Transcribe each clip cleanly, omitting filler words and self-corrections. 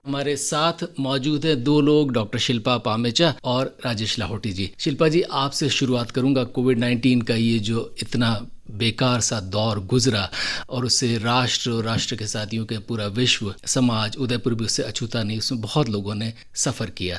हमारे साथ मौजूद हैं दो लोग, डॉक्टर शिल्पा पामेचा और राजेश लाहौटी जी। शिल्पा जी, आपसे शुरुआत करूंगा। कोविड-19 का ये जो इतना बेकार सा दौर गुजरा और उससे राष्ट्र और राष्ट्र के साथियों के पूरा विश्व समाज, उदयपुर भी उससे अछूता नहीं, उसमें बहुत लोगों ने सफ़र किया।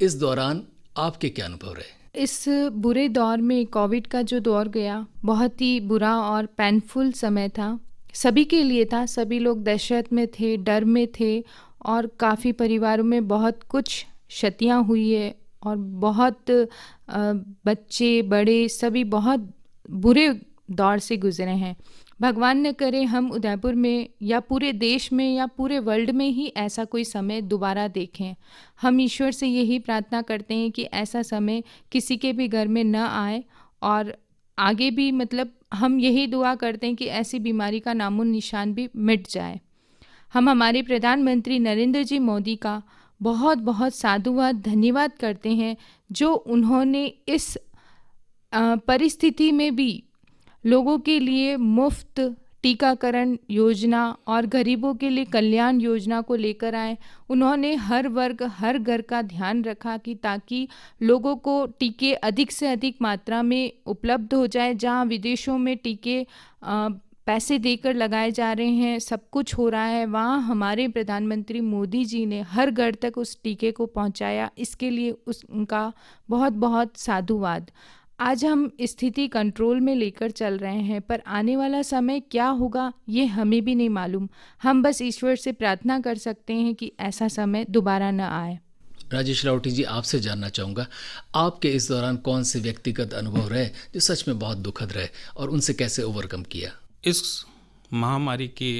इस दौरान आपके क्या अनुभव रहे? इस बुरे दौर में कोविड का जो दौर गया, बहुत ही बुरा और पेनफुल समय था। सभी के लिए था, सभी लोग दहशत में थे, डर में थे और काफ़ी परिवारों में बहुत कुछ क्षतियाँ हुई है और बहुत बच्चे, बड़े सभी बहुत बुरे दौर से गुज़रे हैं। भगवान न करे हम उदयपुर में या पूरे देश में या पूरे वर्ल्ड में ही ऐसा कोई समय दोबारा देखें। हम ईश्वर से यही प्रार्थना करते हैं कि ऐसा समय किसी के भी घर में न आए और आगे भी मतलब हम यही दुआ करते हैं कि ऐसी बीमारी का नामो निशान भी मिट जाए। हम हमारे प्रधानमंत्री नरेंद्र जी मोदी का बहुत बहुत साधुवाद धन्यवाद करते हैं, जो उन्होंने इस परिस्थिति में भी लोगों के लिए मुफ्त टीकाकरण योजना और गरीबों के लिए कल्याण योजना को लेकर आए। उन्होंने हर वर्ग, हर घर का ध्यान रखा कि ताकि लोगों को टीके अधिक से अधिक मात्रा में उपलब्ध हो जाए। जहां विदेशों में टीके पैसे देकर लगाए जा रहे हैं, सब कुछ हो रहा है, वहाँ हमारे प्रधानमंत्री मोदी जी ने हर घर तक उस टीके को पहुँचाया। इसके लिए उनका बहुत बहुत साधुवाद। आज हम स्थिति कंट्रोल में लेकर चल रहे हैं, पर आने वाला समय क्या होगा ये हमें भी नहीं मालूम। हम बस ईश्वर से प्रार्थना कर सकते हैं कि ऐसा समय दोबारा न आए। राजेश लाहौटी जी, आपसे जानना चाहूँगा, आपके इस दौरान कौन से व्यक्तिगत अनुभव रहे जो सच में बहुत दुखद रहे और उनसे कैसे ओवरकम किया? इस महामारी के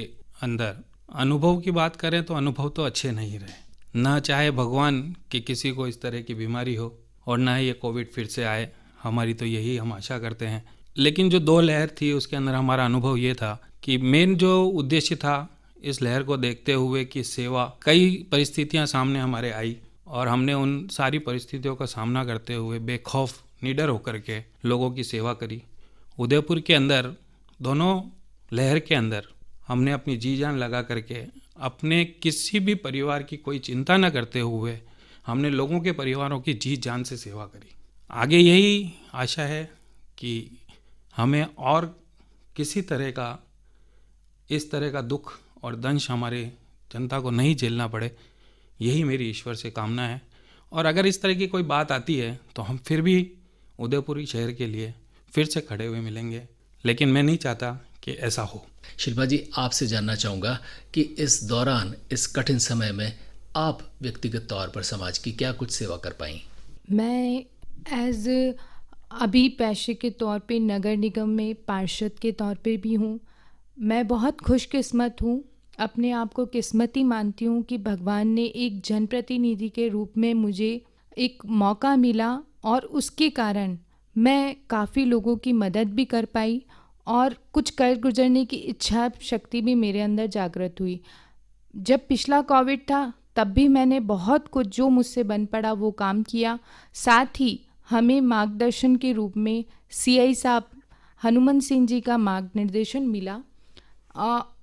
अंदर अनुभव की बात करें तो अनुभव तो अच्छे नहीं रहे। ना चाहे भगवान कि किसी को इस तरह की बीमारी हो और ना ही ये कोविड फिर से आए, हमारी तो यही हम आशा करते हैं। लेकिन जो दो लहर थी उसके अंदर हमारा अनुभव ये था कि मेन जो उद्देश्य था इस लहर को देखते हुए कि सेवा, कई परिस्थितियां सामने हमारे आई और हमने उन सारी परिस्थितियों का सामना करते हुए बेखौफ निडर होकर के लोगों की सेवा करी। उदयपुर के अंदर दोनों लहर के अंदर हमने अपनी जी जान लगा करके अपने किसी भी परिवार की कोई चिंता न करते हुए हमने लोगों के परिवारों की जी जान से सेवा करी। आगे यही आशा है कि हमें और किसी तरह का इस तरह का दुख और दंश हमारे जनता को नहीं झेलना पड़े, यही मेरी ईश्वर से कामना है। और अगर इस तरह की कोई बात आती है तो हम फिर भी उदयपुरी शहर के लिए फिर से खड़े हुए मिलेंगे, लेकिन मैं नहीं चाहता कि ऐसा हो। शिल्पा जी, आपसे जानना चाहूँगा कि इस दौरान, इस कठिन समय में आप व्यक्तिगत तौर पर समाज की क्या कुछ सेवा कर पाई? मैं एज अभी पेशे के तौर पे नगर निगम में पार्षद के तौर पे भी हूँ। मैं बहुत खुशकिस्मत हूँ, अपने आप को किस्मती मानती हूँ कि भगवान ने एक जनप्रतिनिधि के रूप में मुझे एक मौका मिला और उसके कारण मैं काफ़ी लोगों की मदद भी कर पाई और कुछ कर गुजरने की इच्छा शक्ति भी मेरे अंदर जागृत हुई। जब पिछला कोविड था तब भी मैंने बहुत कुछ जो मुझसे बन पड़ा वो काम किया। साथ ही हमें मार्गदर्शन के रूप में सीआई साहब हनुमान सिंह जी का मार्गनिर्देशन मिला।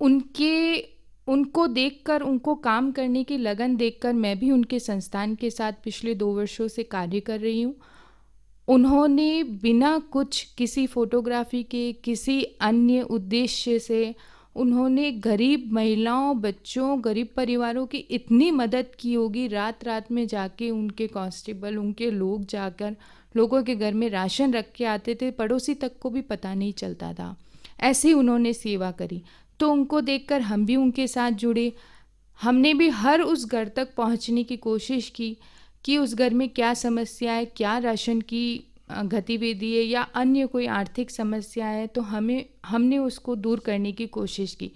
उनको देखकर, उनको काम करने की लगन देखकर मैं भी उनके संस्थान के साथ पिछले 2 वर्षों से कार्य कर रही हूँ। उन्होंने बिना कुछ किसी फोटोग्राफी के, किसी अन्य उद्देश्य से, उन्होंने गरीब महिलाओं, बच्चों, गरीब परिवारों की इतनी मदद की होगी। रात रात में जाके उनके कांस्टेबल, उनके लोग जाकर लोगों के घर में राशन रख के आते थे, पड़ोसी तक को भी पता नहीं चलता था। ऐसे ही उन्होंने सेवा करी, तो उनको देखकर हम भी उनके साथ जुड़े। हमने भी हर उस घर तक पहुंचने की कोशिश की कि उस घर में क्या समस्या है, क्या राशन की गतिविधि है या अन्य कोई आर्थिक समस्या है, तो हमने उसको दूर करने की कोशिश की।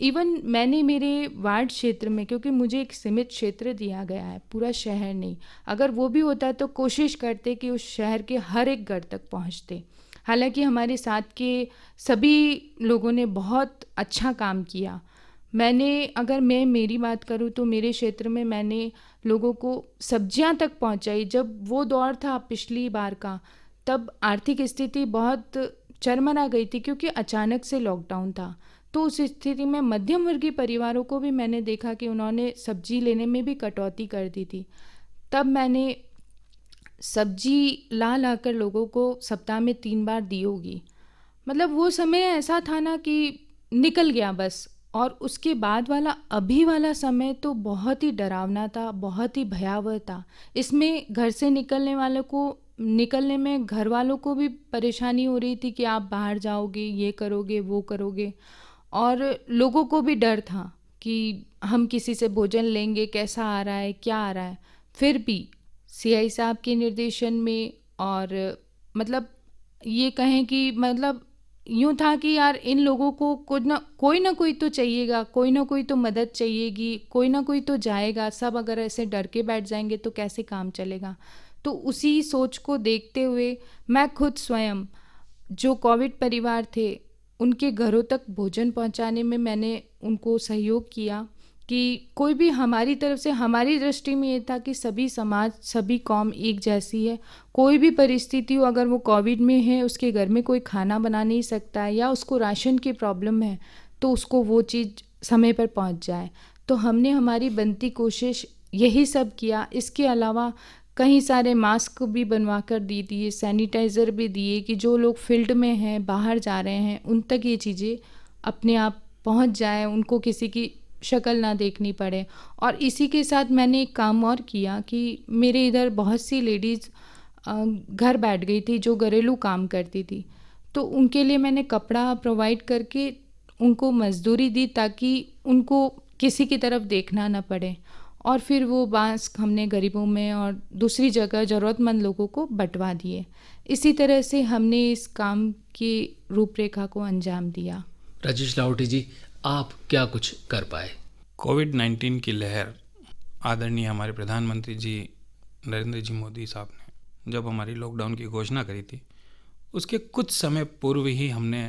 इवन मैंने मेरे वार्ड क्षेत्र में, क्योंकि मुझे एक सीमित क्षेत्र दिया गया है, पूरा शहर नहीं, अगर वो भी होता तो कोशिश करते कि उस शहर के हर एक घर तक पहुंचते। हालांकि हमारे साथ के सभी लोगों ने बहुत अच्छा काम किया। अगर मैं मेरी बात करूँ तो मेरे क्षेत्र में मैंने लोगों को सब्जियां तक पहुंचाई। जब वो दौर था पिछली बार का, तब आर्थिक स्थिति बहुत चरमरा गई थी क्योंकि अचानक से लॉकडाउन था। तो उस स्थिति में मध्यम वर्गीय परिवारों को भी मैंने देखा कि उन्होंने सब्जी लेने में भी कटौती कर दी थी। तब मैंने सब्जी ला कर लोगों को सप्ताह में 3 बार दी होगी। मतलब वो समय ऐसा था ना कि निकल गया बस। और उसके बाद वाला अभी वाला समय तो बहुत ही डरावना था, बहुत ही भयावह था। इसमें घर से निकलने में घर वालों को भी परेशानी हो रही थी कि आप बाहर जाओगे, ये करोगे, वो करोगे। और लोगों को भी डर था कि हम किसी से भोजन लेंगे, कैसा आ रहा है, क्या आ रहा है। फिर भी सीआई साहब के निर्देशन में और मतलब ये कहें कि मतलब यूँ था कि यार इन लोगों को कोई ना कोई तो चाहिएगा, कोई ना कोई तो मदद चाहिएगी, कोई ना कोई तो जाएगा। सब अगर ऐसे डर के बैठ जाएंगे तो कैसे काम चलेगा। तो उसी सोच को देखते हुए मैं खुद स्वयं जो कोविड परिवार थे उनके घरों तक भोजन पहुंचाने में मैंने उनको सहयोग किया कि कोई भी हमारी तरफ से, हमारी दृष्टि में ये था कि सभी समाज, सभी कौम एक जैसी है। कोई भी परिस्थिति हो, अगर वो कोविड में है, उसके घर में कोई खाना बना नहीं सकता है या उसको राशन की प्रॉब्लम है, तो उसको वो चीज़ समय पर पहुंच जाए। तो हमने हमारी बनती कोशिश यही सब किया। इसके अलावा कई सारे मास्क भी बनवा कर दे दिए, सैनिटाइज़र भी दिए कि जो लोग फील्ड में हैं, बाहर जा रहे हैं, उन तक ये चीज़ें अपने आप पहुंच जाए, उनको किसी की शक्ल ना देखनी पड़े। और इसी के साथ मैंने एक काम और किया कि मेरे इधर बहुत सी लेडीज़ घर बैठ गई थी जो घरेलू काम करती थी। तो उनके लिए मैंने कपड़ा प्रोवाइड करके उनको मजदूरी दी ताकि उनको किसी की तरफ देखना ना पड़े। और फिर वो मास्क हमने गरीबों में और दूसरी जगह ज़रूरतमंद लोगों को बंटवा दिए। इसी तरह से हमने इस काम की रूपरेखा को अंजाम दिया। राजेश लाहौटी जी, आप क्या कुछ कर पाए? कोविड-19 की लहर आदरणीय हमारे प्रधानमंत्री जी नरेंद्र जी मोदी साहब ने जब हमारी लॉकडाउन की घोषणा करी थी, उसके कुछ समय पूर्व ही हमने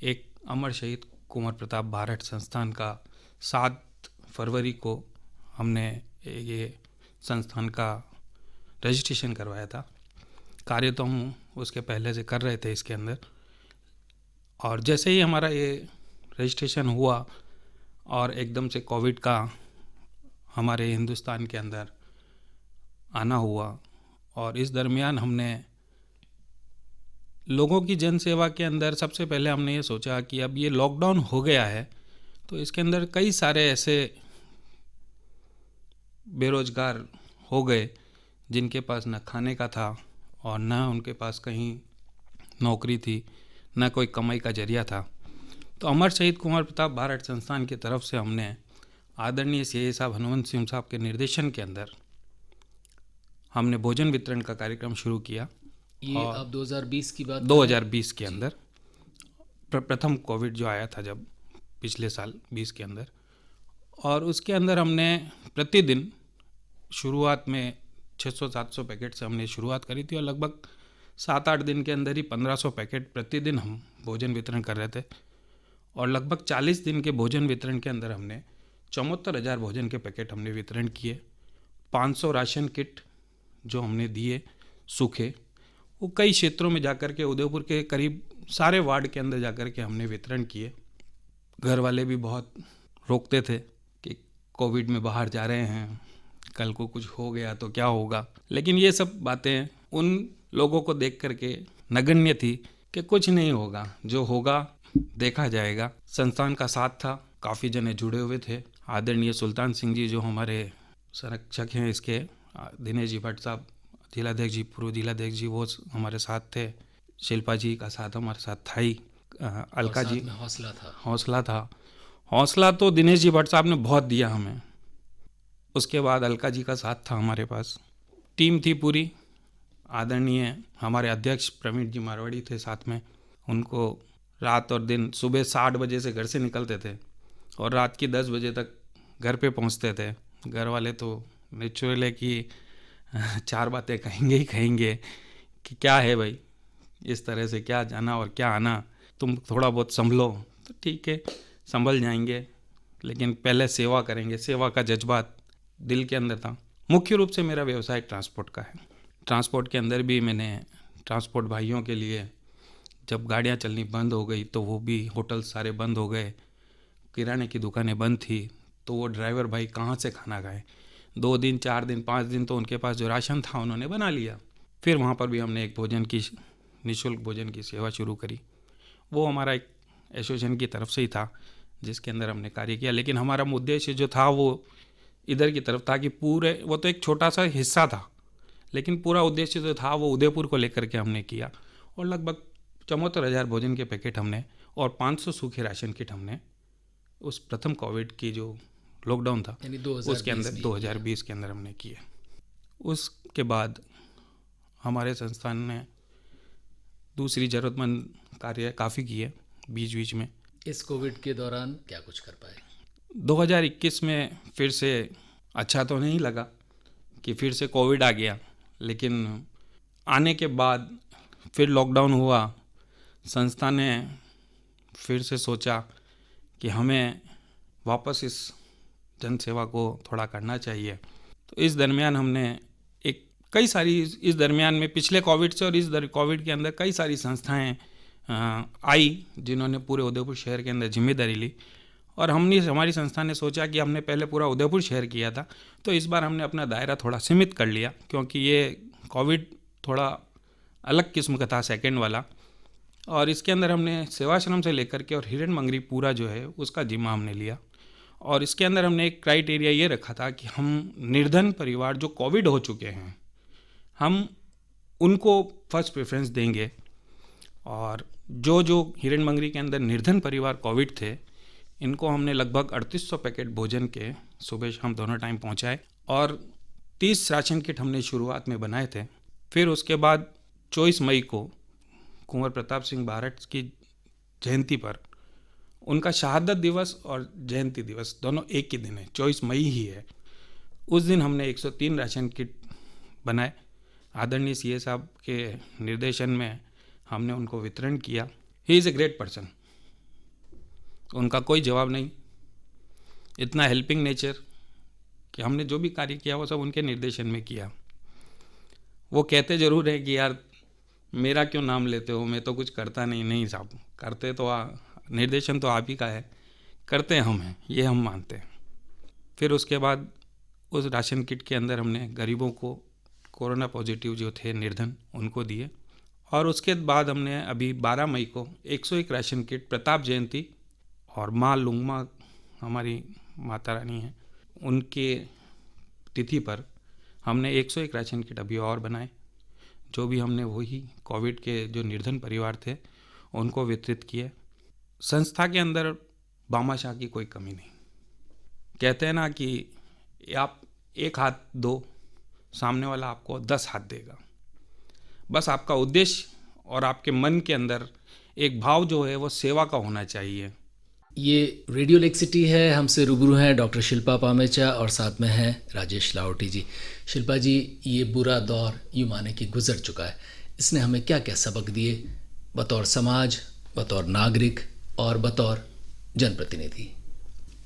एक अमर शहीद कुंवर प्रताप भारत संस्थान का 7 फरवरी को हमने ये संस्थान का रजिस्ट्रेशन करवाया था। कार्य तो हम उसके पहले से कर रहे थे इसके अंदर। और जैसे ही हमारा ये रजिस्ट्रेशन हुआ और एकदम से कोविड का हमारे हिंदुस्तान के अंदर आना हुआ, और इस दरमियान हमने लोगों की जन सेवा के अंदर सबसे पहले हमने ये सोचा कि अब ये लॉकडाउन हो गया है तो इसके अंदर कई सारे ऐसे बेरोजगार हो गए जिनके पास न खाने का था और न उनके पास कहीं नौकरी थी, न कोई कमाई का जरिया था। तो अमर शहीद कुंवर प्रताप भारत संस्थान की तरफ से हमने आदरणीय सीआई साहब हनुमंत सिंह साहब के निर्देशन के अंदर हमने भोजन वितरण का कार्यक्रम शुरू किया। ये अब 2020 की बात? 2020 के अंदर प्रथम कोविड जो आया था जब पिछले साल 20 के अंदर, और उसके अंदर हमने प्रतिदिन शुरुआत में 600-700 पैकेट से हमने शुरुआत करी थी और लगभग 7-8 दिन के अंदर ही 1500 पैकेट प्रतिदिन हम भोजन वितरण कर रहे थे। और लगभग 40 दिन के भोजन वितरण के अंदर हमने 74,000 भोजन के पैकेट हमने वितरण किए। 500 राशन किट जो हमने दिए सूखे, वो कई क्षेत्रों में जाकर के उदयपुर के करीब सारे वार्ड के अंदर जाकर के हमने वितरण किए। घर वाले भी बहुत रोकते थे कि कोविड में बाहर जा रहे हैं, कल को कुछ हो गया तो क्या होगा, लेकिन ये सब बातें उन लोगों को देख करके नगण्य थी कि कुछ नहीं होगा, जो होगा देखा जाएगा। संस्थान का साथ था, काफ़ी जने जुड़े हुए थे। आदरणीय सुल्तान सिंह जी जो हमारे संरक्षक हैं इसके, दिनेश जी भट्ट साहब जिलाध्यक्ष जी, पूर्व जिलाध्यक्ष जी, वो हमारे साथ थे। शिल्पा जी का साथ हमारे साथ था ही। अलका जी, हौसला तो दिनेश जी भट्ट साहब ने बहुत दिया हमें। उसके बाद अलका जी का साथ था हमारे पास। टीम थी पूरी। आदरणीय हमारे अध्यक्ष प्रवीण जी मारवाड़ी थे साथ में। उनको रात और दिन सुबह 60 बजे से घर से निकलते थे और रात की 10 बजे तक घर पे पहुंचते थे। घर वाले तो नेचुरल है कि 4 बातें कहेंगे ही कहेंगे कि क्या है भाई, इस तरह से क्या जाना और क्या आना, तुम थोड़ा बहुत संभलो। तो ठीक है, संभल जाएंगे, लेकिन पहले सेवा करेंगे। सेवा का जज्बात दिल के अंदर था। मुख्य रूप से मेरा व्यवसाय ट्रांसपोर्ट का है। ट्रांसपोर्ट के अंदर भी मैंने ट्रांसपोर्ट भाइयों के लिए जब गाड़ियाँ चलनी बंद हो गई तो वो भी होटल सारे बंद हो गए, किराने की दुकानें बंद थी, तो वो ड्राइवर भाई कहाँ से खाना खाए। 2 दिन 4 दिन 5 दिन तो उनके पास जो राशन था उन्होंने बना लिया। फिर वहाँ पर भी हमने एक निःशुल्क भोजन की सेवा शुरू करी। वो हमारा एक एसोसिएशन की तरफ से ही था जिसके अंदर हमने कार्य किया, लेकिन हमारा उद्देश्य जो था वो इधर की तरफ था कि पूरे, वो तो एक छोटा सा हिस्सा था, लेकिन पूरा उद्देश्य जो था वो उदयपुर को लेकर के हमने किया। और लगभग 74,000 भोजन के पैकेट हमने और 500 सूखे राशन किट हमने उस प्रथम कोविड की जो लॉकडाउन था यानी उसके अंदर 2020 के अंदर हमने किए। उसके बाद हमारे संस्थान ने दूसरी ज़रूरतमंद कार्य काफ़ी किए बीच बीच में। इस कोविड के दौरान क्या कुछ कर पाए? 2021 में फिर से अच्छा तो नहीं लगा कि फिर से कोविड आ गया, लेकिन आने के बाद फिर लॉकडाउन हुआ। संस्था ने फिर से सोचा कि हमें वापस इस जनसेवा को थोड़ा करना चाहिए। तो इस दरमियान हमने इस दरमियान में पिछले कोविड से और इस कोविड के अंदर कई सारी संस्थाएं आई जिन्होंने पूरे उदयपुर शहर के अंदर जिम्मेदारी ली। और हमारी संस्था ने सोचा कि हमने पहले पूरा उदयपुर शहर किया था, तो इस बार हमने अपना दायरा थोड़ा सीमित कर लिया, क्योंकि ये कोविड थोड़ा अलग किस्म का था, सेकंड वाला। और इसके अंदर हमने सेवाश्रम से लेकर के और हिरण मंगरी पूरा जो है उसका जिम्मा हमने लिया। और इसके अंदर हमने एक क्राइटेरिया ये रखा था कि हम निर्धन परिवार जो कोविड हो चुके हैं हम उनको फर्स्ट प्रेफरेंस देंगे। और जो हिरण मंगरी के अंदर निर्धन परिवार कोविड थे, इनको हमने लगभग 3800 पैकेट भोजन के सुबह शाम दोनों टाइम पहुंचाए और 30 राशन किट हमने शुरुआत में बनाए थे। फिर उसके बाद 24 मई को कुंवर प्रताप सिंह बारठ की जयंती पर, उनका शहादत दिवस और जयंती दिवस दोनों एक ही दिन है, 24 मई ही है। उस दिन हमने 103 राशन किट बनाए। आदरणीय सीए साहब के निर्देशन में हमने उनको वितरण किया। He is a great person, उनका कोई जवाब नहीं। इतना हेल्पिंग नेचर कि हमने जो भी कार्य किया वो सब उनके निर्देशन में किया। वो कहते ज़रूर हैं कि यार मेरा क्यों नाम लेते हो, मैं तो कुछ करता नहीं साहब, करते तो निर्देशन तो आप ही का है, करते हम हैं, ये हम मानते हैं। फिर उसके बाद उस राशन किट के अंदर हमने गरीबों को, कोरोना पॉजिटिव जो थे निर्धन, उनको दिए। और उसके बाद हमने अभी 12 मई को 101 राशन किट प्रताप जयंती और माँ लुंगमा हमारी माता रानी हैं, उनके तिथि पर हमने 101 राशन किट अभी और बनाए, जो भी हमने वही कोविड के जो निर्धन परिवार थे उनको वितरित किए। संस्था के अंदर भामाशाह की कोई कमी नहीं। कहते हैं ना कि आप एक हाथ दो, सामने वाला आपको 10 हाथ देगा। बस आपका उद्देश्य और आपके मन के अंदर एक भाव जो है वो सेवा का होना चाहिए। ये रेडियो लेक्सिटी है, हमसे रूबरू हैं डॉक्टर शिल्पा पामेचा और साथ में हैं राजेश लाहोटी जी। शिल्पा जी, ये बुरा दौर यूँ माने कि गुजर चुका है, इसने हमें क्या क्या सबक दिए बतौर समाज, बतौर नागरिक और बतौर जनप्रतिनिधि?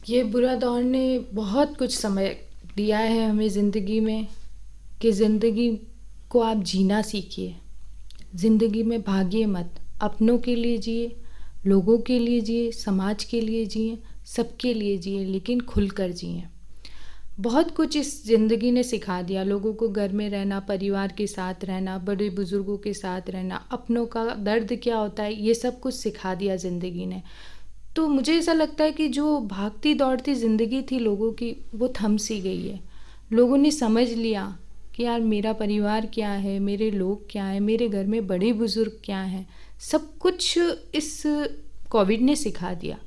ये बुरा दौर ने बहुत कुछ समय दिया है हमें ज़िंदगी में, कि ज़िंदगी को आप जीना सीखिए। ज़िंदगी में भागिए मत, अपनों के लिए जिए, लोगों के लिए जिए, समाज के लिए जिए, सबके लिए जिए, लेकिन खुलकर जिए। बहुत कुछ इस ज़िंदगी ने सिखा दिया। लोगों को घर में रहना, परिवार के साथ रहना, बड़े बुज़ुर्गों के साथ रहना, अपनों का दर्द क्या होता है, ये सब कुछ सिखा दिया ज़िंदगी ने। तो मुझे ऐसा लगता है कि जो भागती दौड़ती ज़िंदगी थी लोगों की, वो थम सी गई है। लोगों ने समझ लिया कि यार मेरा परिवार क्या है, मेरे लोग क्या हैं, मेरे घर में बड़े बुज़ुर्ग क्या हैं, सब कुछ इस कोविड ने सिखा दिया।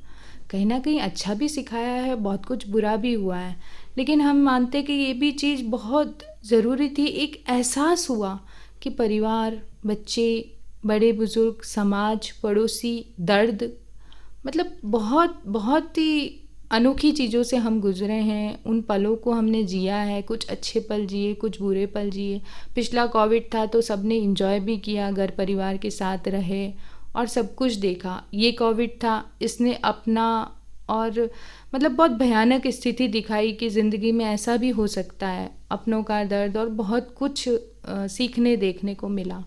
कहीं ना कहीं अच्छा भी सिखाया है, बहुत कुछ बुरा भी हुआ है, लेकिन हम मानते हैं कि ये भी चीज़ बहुत ज़रूरी थी। एक एहसास हुआ कि परिवार, बच्चे, बड़े बुज़ुर्ग, समाज, पड़ोसी, दर्द, मतलब बहुत बहुत ही अनोखी चीज़ों से हम गुजरे हैं। उन पलों को हमने जिया है, कुछ अच्छे पल जिए, कुछ बुरे पल जिए। पिछला कोविड था तो सबने एंजॉय भी किया, घर परिवार के साथ रहे और सब कुछ देखा। ये कोविड था, इसने अपना और मतलब बहुत भयानक स्थिति दिखाई कि ज़िंदगी में ऐसा भी हो सकता है, अपनों का दर्द, और बहुत कुछ सीखने देखने को मिला।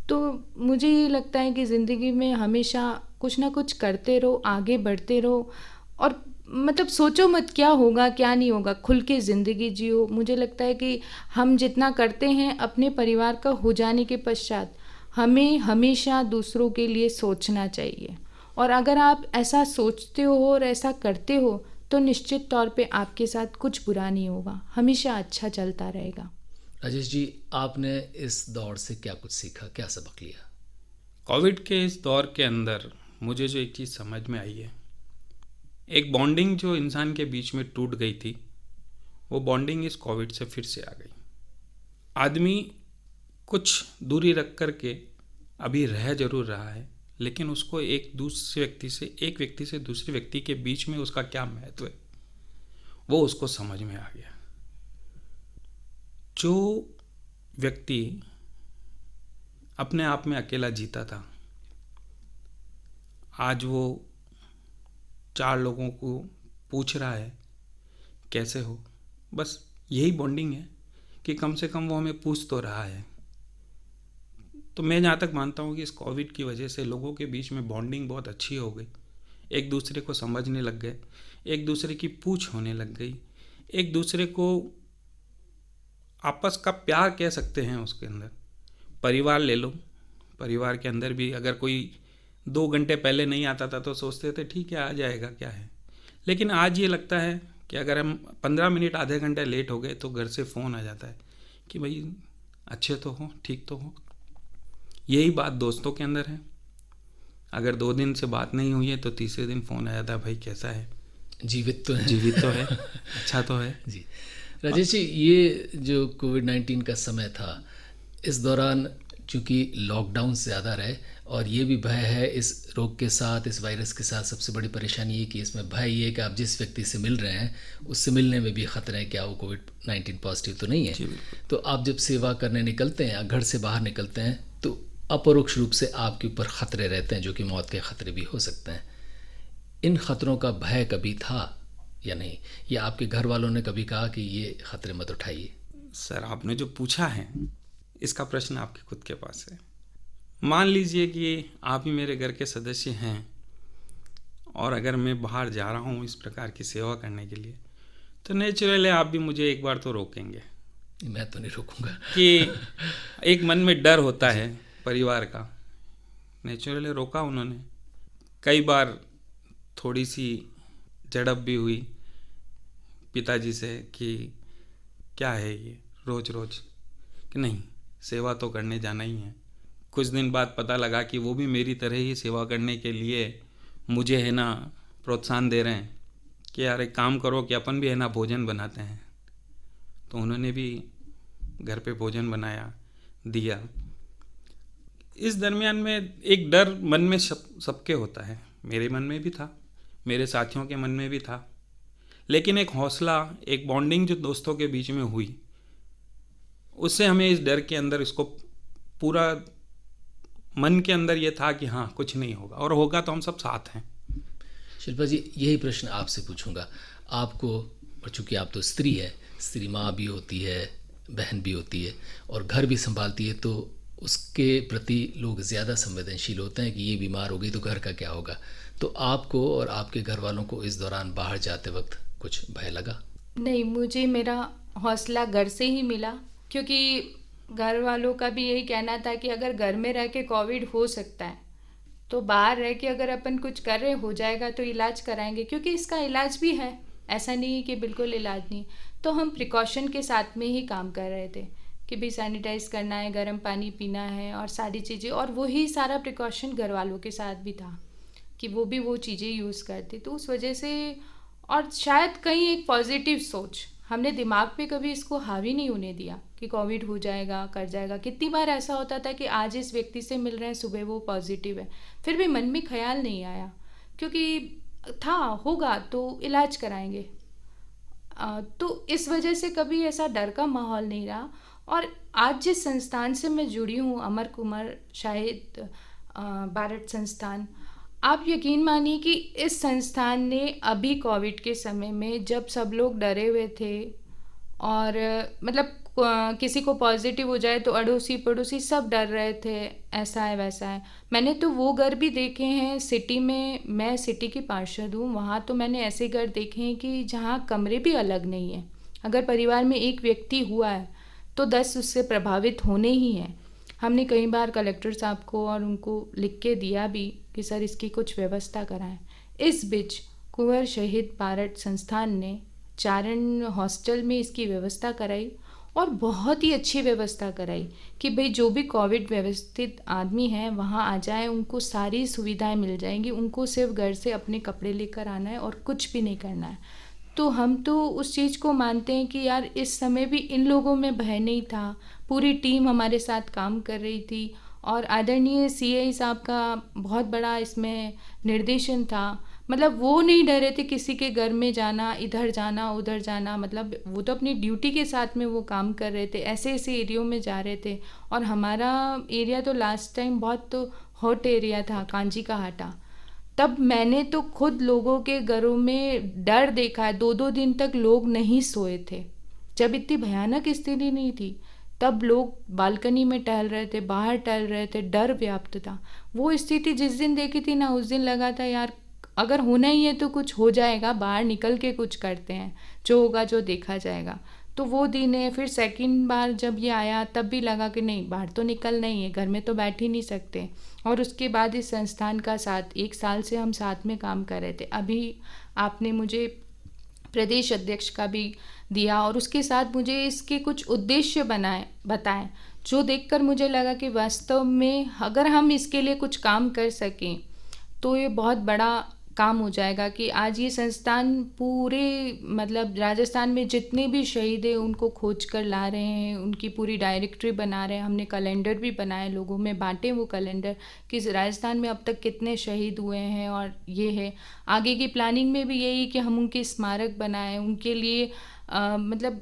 तो मुझे ये लगता है कि ज़िंदगी में हमेशा कुछ ना कुछ करते रहो, आगे बढ़ते रहो और मतलब सोचो मत क्या होगा क्या नहीं होगा, खुल के ज़िंदगी जियो। मुझे लगता है कि हम जितना करते हैं अपने परिवार का हो जाने के पश्चात, हमें हमेशा दूसरों के लिए सोचना चाहिए। और अगर आप ऐसा सोचते हो और ऐसा करते हो तो निश्चित तौर पे आपके साथ कुछ बुरा नहीं होगा, हमेशा अच्छा चलता रहेगा। राजेश जी, आपने इस दौर से क्या कुछ सीखा, क्या सबक लिया? कोविड के इस दौर के अंदर मुझे जो एक चीज़ समझ में आई है, एक बॉन्डिंग जो इंसान के बीच में टूट गई थी, वो बॉन्डिंग इस कोविड से फिर से आ गई। आदमी कुछ दूरी रख कर के अभी रह जरूर रहा है, लेकिन उसको एक व्यक्ति से दूसरे व्यक्ति के बीच में उसका क्या महत्व है, वो उसको समझ में आ गया। जो व्यक्ति अपने आप में अकेला जीता था, आज वो 4 लोगों को पूछ रहा है कैसे हो। बस यही बॉन्डिंग है कि कम से कम वो हमें पूछ तो रहा है। तो मैं जहाँ तक मानता हूँ कि इस कोविड की वजह से लोगों के बीच में बॉन्डिंग बहुत अच्छी हो गई, एक दूसरे को समझने लग गए, एक दूसरे की पूछ होने लग गई, एक दूसरे को आपस का प्यार कह सकते हैं। उसके अंदर परिवार ले लो, परिवार के अंदर भी अगर कोई 2 घंटे पहले नहीं आता था तो सोचते थे ठीक है आ जाएगा क्या है, लेकिन आज ये लगता है कि अगर हम 15 मिनट आधे घंटे लेट हो गए तो घर से फ़ोन आ जाता है कि भाई अच्छे तो हो, ठीक तो हो। यही बात दोस्तों के अंदर है, अगर 2 दिन से बात नहीं हुई है तो तीसरे दिन फ़ोन आ जाता है, भाई कैसा है, जीवित तो है। जीवित तो है, अच्छा तो है। जी राजेश जी, ये जो कोविड-19 का समय था, इस दौरान चूँकि लॉकडाउन ज़्यादा रहे और ये भी भय है इस रोग के साथ, इस वायरस के साथ सबसे बड़ी परेशानी ये कि इसमें भय ये है कि आप जिस व्यक्ति से मिल रहे हैं उससे मिलने में भी ख़तरा है, क्या वो कोविड-19 पॉजिटिव तो नहीं है। तो आप जब सेवा करने निकलते हैं या घर से बाहर निकलते हैं तो अपरोक्ष रूप से आपके ऊपर ख़तरे रहते हैं, जो कि मौत के ख़तरे भी हो सकते हैं। इन ख़तरों का भय कभी था या नहीं, या आपके घर वालों ने कभी कहा कि ये ख़तरे मत उठाइए? सर, आपने जो पूछा है इसका प्रश्न आपके खुद के पास है। मान लीजिए कि आप ही मेरे घर के सदस्य हैं और अगर मैं बाहर जा रहा हूँ इस प्रकार की सेवा करने के लिए, तो नेचुरली आप भी मुझे एक बार तो रोकेंगे। मैं तो नहीं रोकूंगा कि एक मन में डर होता है परिवार का, नेचुरली रोका उन्होंने। कई बार थोड़ी सी झड़प भी हुई पिताजी से कि क्या है ये रोज रोज, कि नहीं सेवा तो करने जाना ही है। कुछ दिन बाद पता लगा कि वो भी मेरी तरह ही सेवा करने के लिए मुझे है ना प्रोत्साहन दे रहे हैं कि यार एक काम करो कि अपन भी है ना भोजन बनाते हैं। तो उन्होंने भी घर पे भोजन बनाया, दिया। इस दरमियान में एक डर मन में सबके होता है, मेरे मन में भी था, मेरे साथियों के मन में भी था, लेकिन एक हौसला, एक बॉन्डिंग जो दोस्तों के बीच में हुई, उससे हमें इस डर के अंदर इसको पूरा मन के अंदर ये था कि हाँ कुछ नहीं होगा, और होगा तो हम सब साथ हैं। शिल्पा जी, यही प्रश्न आपसे पूछूंगा। आपको, और चूँकि आप तो स्त्री है, स्त्री माँ भी होती है, बहन भी होती है और घर भी संभालती है, तो उसके प्रति लोग ज़्यादा संवेदनशील होते हैं कि ये बीमार हो गई तो घर का क्या होगा। तो आपको और आपके घर वालों को इस दौरान बाहर जाते वक्त कुछ भय लगा? नहीं, मुझे मेरा हौसला घर से ही मिला, क्योंकि घर वालों का भी यही कहना था कि अगर घर में रह के कोविड हो सकता है तो बाहर रह के अगर अपन कुछ कर रहे हो जाएगा तो इलाज कराएंगे, क्योंकि इसका इलाज भी है, ऐसा नहीं है कि बिल्कुल इलाज नहीं। तो हम प्रिकॉशन के साथ में ही काम कर रहे थे कि भी सैनिटाइज़ करना है, गर्म पानी पीना है और सारी चीज़ें, और वही सारा प्रिकॉशन घर वालों के साथ भी था कि वो भी वो चीज़ें यूज़ करते। तो उस वजह से, और शायद कहीं एक पॉजिटिव सोच, हमने दिमाग पे कभी इसको हावी नहीं होने दिया कि कोविड हो जाएगा, कर जाएगा। कितनी बार ऐसा होता था कि आज इस व्यक्ति से मिल रहे हैं, सुबह वो पॉजिटिव है, फिर भी मन में ख्याल नहीं आया, क्योंकि था होगा तो इलाज कराएंगे। तो इस वजह से कभी ऐसा डर का माहौल नहीं रहा। और आज जिस संस्थान से मैं जुड़ी हूँ, अमर कुमार शाहिद भारत संस्थान, आप यकीन मानिए कि इस संस्थान ने अभी कोविड के समय में, जब सब लोग डरे हुए थे और मतलब किसी को पॉजिटिव हो जाए तो अड़ोसी पड़ोसी सब डर रहे थे, ऐसा है वैसा है। मैंने तो वो घर भी देखे हैं सिटी में, मैं सिटी की पार्षद हूँ, वहाँ तो मैंने ऐसे घर देखे हैं कि जहाँ कमरे भी अलग नहीं है। अगर परिवार में एक व्यक्ति हुआ है तो 10 उससे प्रभावित होने ही हैं। हमने कई बार कलेक्टर साहब को और उनको लिख के दिया भी कि सर इसकी कुछ व्यवस्था कराएं। इस बीच कुंवर शहीद पारट संस्थान ने चारण हॉस्टल में इसकी व्यवस्था कराई और बहुत ही अच्छी व्यवस्था कराई कि भाई जो भी कोविड व्यवस्थित आदमी हैं वहाँ आ जाए, उनको सारी सुविधाएं मिल जाएंगी, उनको सिर्फ घर से अपने कपड़े लेकर आना है और कुछ भी नहीं करना है। तो हम तो उस चीज़ को मानते हैं कि यार इस समय भी इन लोगों में भय नहीं था, पूरी टीम हमारे साथ काम कर रही थी और आदरणीय सीआई साहब का बहुत बड़ा इसमें निर्देशन था। मतलब वो नहीं डरे थे किसी के घर में जाना, इधर जाना उधर जाना, मतलब वो तो अपनी ड्यूटी के साथ में वो काम कर रहे थे, ऐसे ऐसे एरियो में जा रहे थे। और हमारा एरिया तो लास्ट टाइम बहुत तो हॉट एरिया था, कांजी का हाटा। तब मैंने तो खुद लोगों के घरों में डर देखा है, 2-2 दिन तक लोग नहीं सोए थे। जब इतनी भयानक स्थिति नहीं थी तब लोग बालकनी में टहल रहे थे, बाहर टहल रहे थे, डर व्याप्त था। वो स्थिति जिस दिन देखी थी ना, उस दिन लगा था यार अगर होना ही है तो कुछ हो जाएगा, बाहर निकल के कुछ करते हैं, जो होगा जो देखा जाएगा। तो वो दिन है। फिर सेकंड बार जब ये आया तब भी लगा कि नहीं, बाहर तो निकलना ही है, घर में तो बैठ ही नहीं सकते। और उसके बाद इस संस्थान का साथ 1 साल से हम साथ में काम कर रहे थे। अभी आपने मुझे प्रदेश अध्यक्ष का भी दिया और उसके साथ मुझे इसके कुछ उद्देश्य बताएं, जो देखकर मुझे लगा कि वास्तव में अगर हम इसके लिए कुछ काम कर सकें तो ये बहुत बड़ा काम हो जाएगा। कि आज ये संस्थान पूरे मतलब राजस्थान में जितने भी शहीद हैं उनको खोज कर ला रहे हैं, उनकी पूरी डायरेक्टरी बना रहे हैं। हमने कैलेंडर भी बनाए, लोगों में बांटे वो कैलेंडर कि राजस्थान में अब तक कितने शहीद हुए हैं। और ये है आगे की प्लानिंग में भी यही कि हम उनके स्मारक बनाएं, उनके लिए मतलब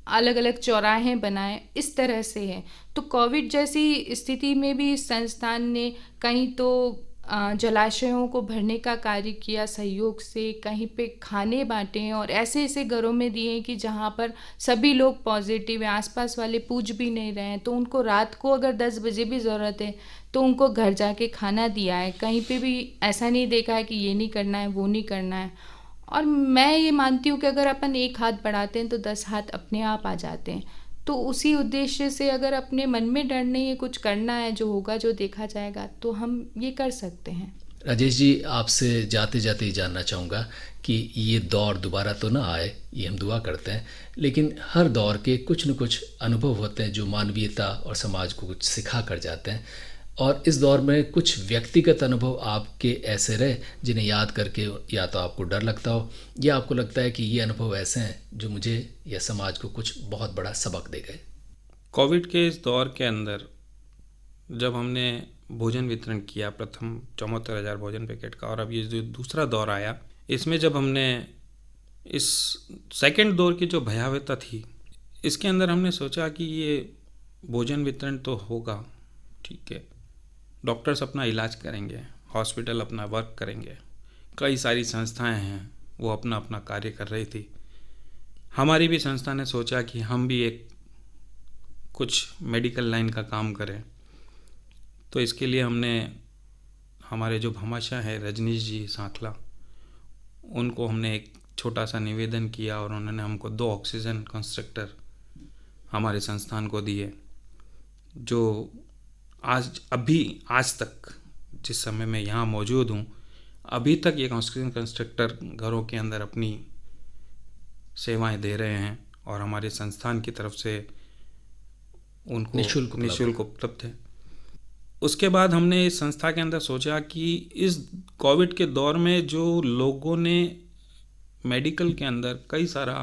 अलग अलग चौराहे बनाए, इस तरह से है। तो कोविड जैसी स्थिति में भी इस संस्थान ने कहीं तो जलाशयों को भरने का कार्य किया सहयोग से, कहीं पे खाने बांटे हैं और ऐसे ऐसे घरों में दिए हैं कि जहाँ पर सभी लोग पॉजिटिव हैं, आसपास वाले पूछ भी नहीं रहे हैं, तो उनको रात को अगर 10 बजे भी ज़रूरत है तो उनको घर जाके खाना दिया है। कहीं पे भी ऐसा नहीं देखा है कि ये नहीं करना है वो नहीं करना है। और मैं ये मानती हूँ कि अगर अपन एक हाथ बढ़ाते हैं तो 10 हाथ अपने आप आ जाते हैं। तो उसी उद्देश्य से अगर अपने मन में डर नहीं है, कुछ करना है, जो होगा जो देखा जाएगा, तो हम ये कर सकते हैं। राजेश जी, आपसे जाते जाते ही जानना चाहूँगा कि ये दौर दोबारा तो ना आए, ये हम दुआ करते हैं, लेकिन हर दौर के कुछ न कुछ अनुभव होते हैं जो मानवीयता और समाज को कुछ सिखा कर जाते हैं। और इस दौर में कुछ व्यक्तिगत अनुभव आपके ऐसे रहे जिन्हें याद करके या तो आपको डर लगता हो या आपको लगता है कि ये अनुभव ऐसे हैं जो मुझे या समाज को कुछ बहुत बड़ा सबक दे गए। कोविड के इस दौर के अंदर जब हमने भोजन वितरण किया प्रथम 74,000 भोजन पैकेट का, और अब ये जो दूसरा दौर आया, इसमें जब हमने इस सेकंड दौर की जो भयावहता थी, इसके अंदर हमने सोचा कि ये भोजन वितरण तो होगा, ठीक है, डॉक्टर्स अपना इलाज करेंगे, हॉस्पिटल अपना वर्क करेंगे, कई सारी संस्थाएं हैं वो अपना अपना कार्य कर रही थी। हमारी भी संस्था ने सोचा कि हम भी एक कुछ मेडिकल लाइन का काम करें। तो इसके लिए हमने हमारे जो भामाशाह हैं रजनीश जी सांखला, उनको हमने एक छोटा सा निवेदन किया और उन्होंने हमको 2 ऑक्सीजन कंस्ट्रक्टर हमारे संस्थान को दिए, जो आज तक जिस समय मैं यहाँ मौजूद हूँ, अभी तक ये ऑक्सीजन कंस्ट्रक्टर घरों के अंदर अपनी सेवाएं दे रहे हैं और हमारे संस्थान की तरफ से उनको निःशुल्क उपलब्ध है। उसके बाद हमने इस संस्था के अंदर सोचा कि इस कोविड के दौर में जो लोगों ने मेडिकल के अंदर कई सारा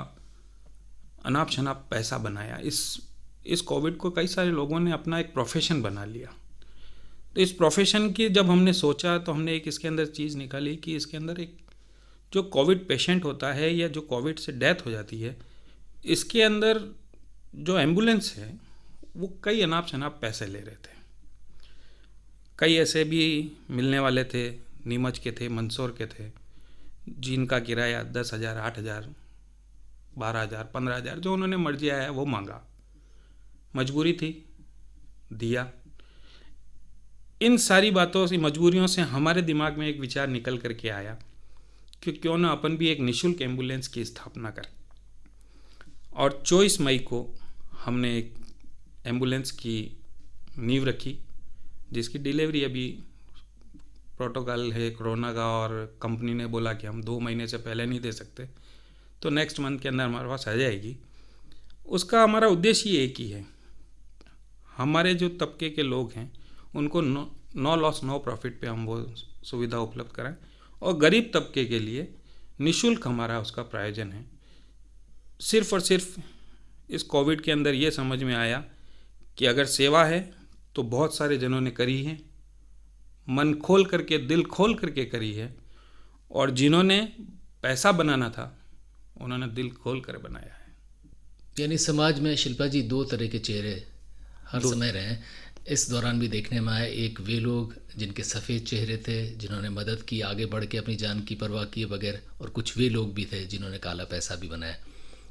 अनाप शनाप पैसा बनाया, इस कोविड को कई सारे लोगों ने अपना एक प्रोफेशन बना लिया। तो इस प्रोफेशन की जब हमने सोचा तो हमने एक इसके अंदर चीज़ निकाली कि इसके अंदर एक जो कोविड पेशेंट होता है या जो कोविड से डेथ हो जाती है, इसके अंदर जो एम्बुलेंस है वो कई अनाप शनाप पैसे ले रहे थे। कई ऐसे भी मिलने वाले थे, नीमच के थे, मंदसौर के थे, जिनका किराया 10,000, 8,000, 12,000, 15,000 जो उन्होंने मर्जी आया वो मांगा। मजबूरी थी, दिया। इन सारी बातों से, मजबूरियों से हमारे दिमाग में एक विचार निकल करके आया कि क्यों ना अपन भी एक निःशुल्क एम्बुलेंस की स्थापना करें। और 24 मई को हमने एक एम्बुलेंस की नींव रखी, जिसकी डिलीवरी अभी प्रोटोकॉल है कोरोना का, और कंपनी ने बोला कि हम 2 महीने से पहले नहीं दे सकते, तो नेक्स्ट मंथ के अंदर हमारे पास आ जाएगी। उसका हमारा उद्देश्य ही एक ही है, हमारे जो तबके के लोग हैं उनको नो लॉस नो प्रॉफिट पे हम वो सुविधा उपलब्ध कराएं, और गरीब तबके के लिए निःशुल्क हमारा उसका प्रायोजन है। सिर्फ और सिर्फ इस कोविड के अंदर ये समझ में आया कि अगर सेवा है तो बहुत सारे जनों ने करी है, मन खोल करके, दिल खोल करके करी है, और जिन्होंने पैसा बनाना था उन्होंने दिल खोल कर बनाया है। यानी समाज में शिल्पा जी 2 तरह के चेहरे हर समय रहे हैं। इस दौरान भी देखने में आया, एक वे लोग जिनके सफ़ेद चेहरे थे, जिन्होंने मदद की, आगे बढ़ के अपनी जान की परवाह किए बगैर, और कुछ वे लोग भी थे जिन्होंने काला पैसा भी बनाया।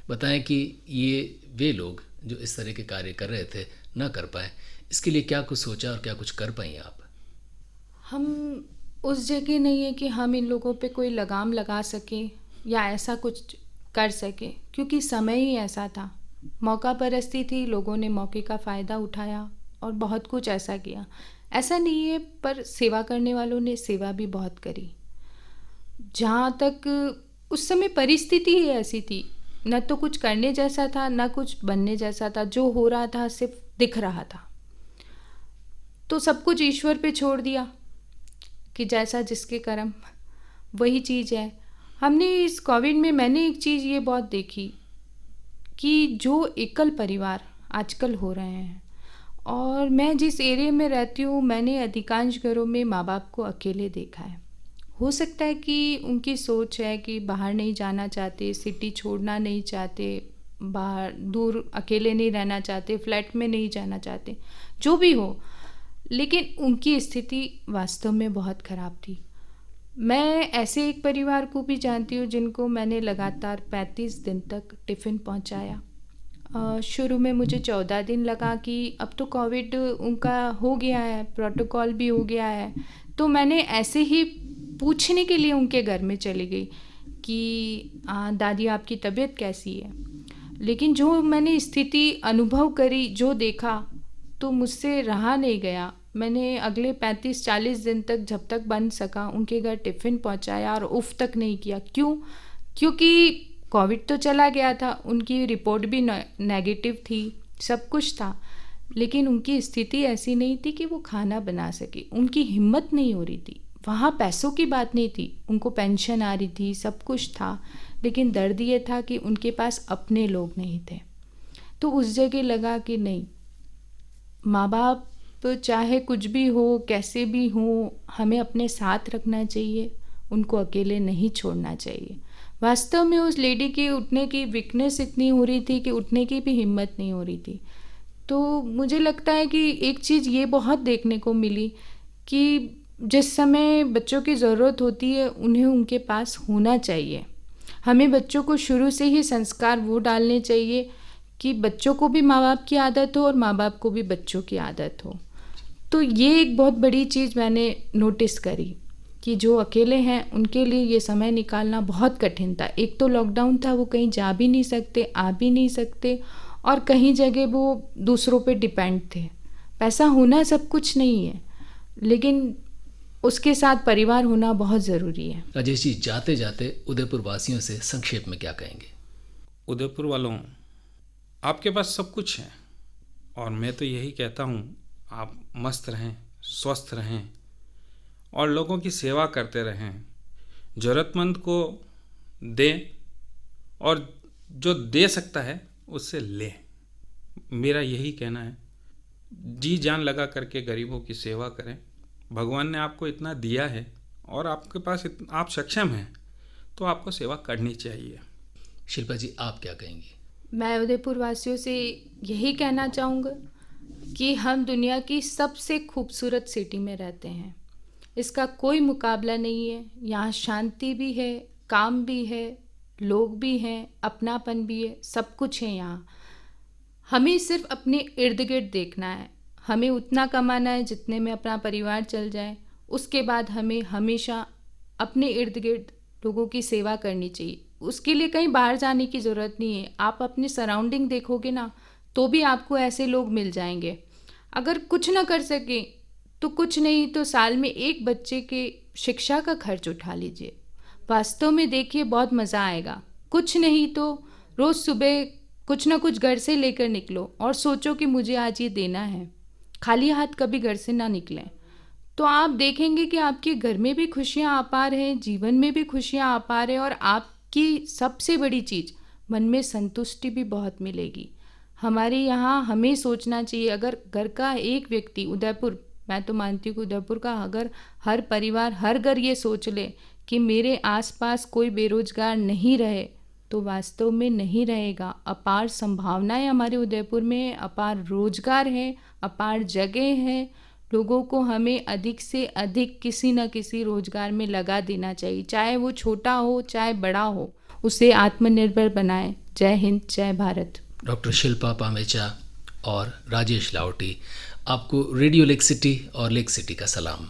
बताएं कि ये वे लोग जो इस तरह के कार्य कर रहे थे ना कर पाए, इसके लिए क्या कुछ सोचा और क्या कुछ कर पाई आप? हम उस जगह नहीं है कि हम इन लोगों पे कोई लगाम लगा सके या ऐसा कुछ कर सके, क्योंकि समय ही ऐसा था, मौका परस्ती थी, लोगों ने मौके का फ़ायदा उठाया और बहुत कुछ ऐसा किया। ऐसा नहीं है, पर सेवा करने वालों ने सेवा भी बहुत करी। जहाँ तक उस समय परिस्थिति ही ऐसी थी, न तो कुछ करने जैसा था न कुछ बनने जैसा था, जो हो रहा था सिर्फ दिख रहा था, तो सब कुछ ईश्वर पे छोड़ दिया कि जैसा जिसके कर्म वही चीज़ है। हमने इस कोविड में, मैंने एक चीज़ ये बहुत देखी कि जो एकल परिवार आजकल हो रहे हैं, और मैं जिस एरिया में रहती हूँ, मैंने अधिकांश घरों में माँ बाप को अकेले देखा है। हो सकता है कि उनकी सोच है कि बाहर नहीं जाना चाहते, सिटी छोड़ना नहीं चाहते, बाहर दूर अकेले नहीं रहना चाहते, फ्लैट में नहीं जाना चाहते, जो भी हो, लेकिन उनकी स्थिति वास्तव में बहुत ख़राब थी। मैं ऐसे एक परिवार को भी जानती हूँ जिनको मैंने लगातार 35 दिन तक टिफ़िन पहुँचाया। शुरू में मुझे 14 दिन लगा कि अब तो कोविड उनका हो गया है, प्रोटोकॉल भी हो गया है, तो मैंने ऐसे ही पूछने के लिए उनके घर में चली गई कि दादी आपकी तबीयत कैसी है। लेकिन जो मैंने स्थिति अनुभव करी, जो देखा, तो मुझसे रहा नहीं गया। मैंने अगले 35-40 दिन तक, जब तक बन सका, उनके घर टिफ़िन पहुंचाया और उफ तक नहीं किया। क्यों? क्योंकि कोविड तो चला गया था, उनकी रिपोर्ट भी नेगेटिव थी, सब कुछ था, लेकिन उनकी स्थिति ऐसी नहीं थी कि वो खाना बना सके, उनकी हिम्मत नहीं हो रही थी। वहाँ पैसों की बात नहीं थी, उनको पेंशन आ रही थी, सब कुछ था, लेकिन दर्द ये था कि उनके पास अपने लोग नहीं थे। तो उस जगह लगा कि नहीं, माँ बाप चाहे कुछ भी हो, कैसे भी हो, हमें अपने साथ रखना चाहिए, उनको अकेले नहीं छोड़ना चाहिए। वास्तव में उस लेडी की उठने की वीकनेस इतनी हो रही थी कि उठने की भी हिम्मत नहीं हो रही थी। तो मुझे लगता है कि एक चीज़ ये बहुत देखने को मिली कि जिस समय बच्चों की ज़रूरत होती है, उन्हें उनके पास होना चाहिए। हमें बच्चों को शुरू से ही संस्कार वो डालने चाहिए कि बच्चों को भी माँ बाप की आदत हो और माँ बाप को भी बच्चों की आदत हो। तो ये एक बहुत बड़ी चीज़ मैंने नोटिस करी कि जो अकेले हैं उनके लिए ये समय निकालना बहुत कठिन था। एक तो लॉकडाउन था, वो कहीं जा भी नहीं सकते, आ भी नहीं सकते, और कहीं जगह वो दूसरों पे डिपेंड थे। पैसा होना सब कुछ नहीं है, लेकिन उसके साथ परिवार होना बहुत ज़रूरी है। राजेश जी, जाते जाते उदयपुर वासियों से संक्षेप में क्या कहेंगे? उदयपुर वालों, आपके पास सब कुछ है, और मैं तो यही कहता हूँ, आप मस्त रहें, स्वस्थ रहें और लोगों की सेवा करते रहें, ज़रूरतमंद को दें, और जो दे सकता है उससे लें। मेरा यही कहना है, जी जान लगा करके गरीबों की सेवा करें। भगवान ने आपको इतना दिया है और आपके पास आप सक्षम हैं, तो आपको सेवा करनी चाहिए। शिल्पा जी, आप क्या कहेंगी? मैं उदयपुर वासियों से यही कहना चाहूँगा कि हम दुनिया की सबसे खूबसूरत सिटी में रहते हैं, इसका कोई मुकाबला नहीं है। यहाँ शांति भी है, काम भी है, लोग भी हैं, अपनापन भी है, सब कुछ है यहाँ। हमें सिर्फ अपने इर्द गिर्द देखना है। हमें उतना कमाना है जितने में अपना परिवार चल जाए। उसके बाद हमें हमेशा अपने इर्द गिर्द लोगों की सेवा करनी चाहिए। उसके लिए कहीं बाहर जाने की ज़रूरत नहीं है। आप अपने सराउंडिंग देखोगे ना, तो भी आपको ऐसे लोग मिल जाएंगे। अगर कुछ ना कर सके तो कुछ नहीं तो साल में एक बच्चे के शिक्षा का खर्च उठा लीजिए। वास्तव में देखिए, बहुत मज़ा आएगा। कुछ नहीं तो रोज़ सुबह कुछ ना कुछ घर से लेकर निकलो और सोचो कि मुझे आज ये देना है। खाली हाथ कभी घर से ना निकलें। तो आप देखेंगे कि आपके घर में भी खुशियाँ अपार हैं, जीवन में भी खुशियाँ अपार हैं और आपकी सबसे बड़ी चीज़, मन में संतुष्टि भी बहुत मिलेगी। हमारे यहाँ हमें सोचना चाहिए, अगर घर का एक व्यक्ति उदयपुर, मैं तो मानती हूँ कि उदयपुर का अगर हर परिवार, हर घर ये सोच ले कि मेरे आसपास कोई बेरोजगार नहीं रहे, तो वास्तव में नहीं रहेगा। अपार संभावनाएं हमारे उदयपुर में, अपार रोजगार है, अपार जगह है। लोगों को हमें अधिक से अधिक किसी न किसी रोजगार में लगा देना चाहिए, चाहे वो छोटा हो चाहे बड़ा हो। उसे आत्मनिर्भर बनाएं। जय हिंद, जय भारत। डॉक्टर शिल्पा पामेचा और राजेश लाहोटी, आपको रेडियो लेक सिटी और लेक सिटी का सलाम।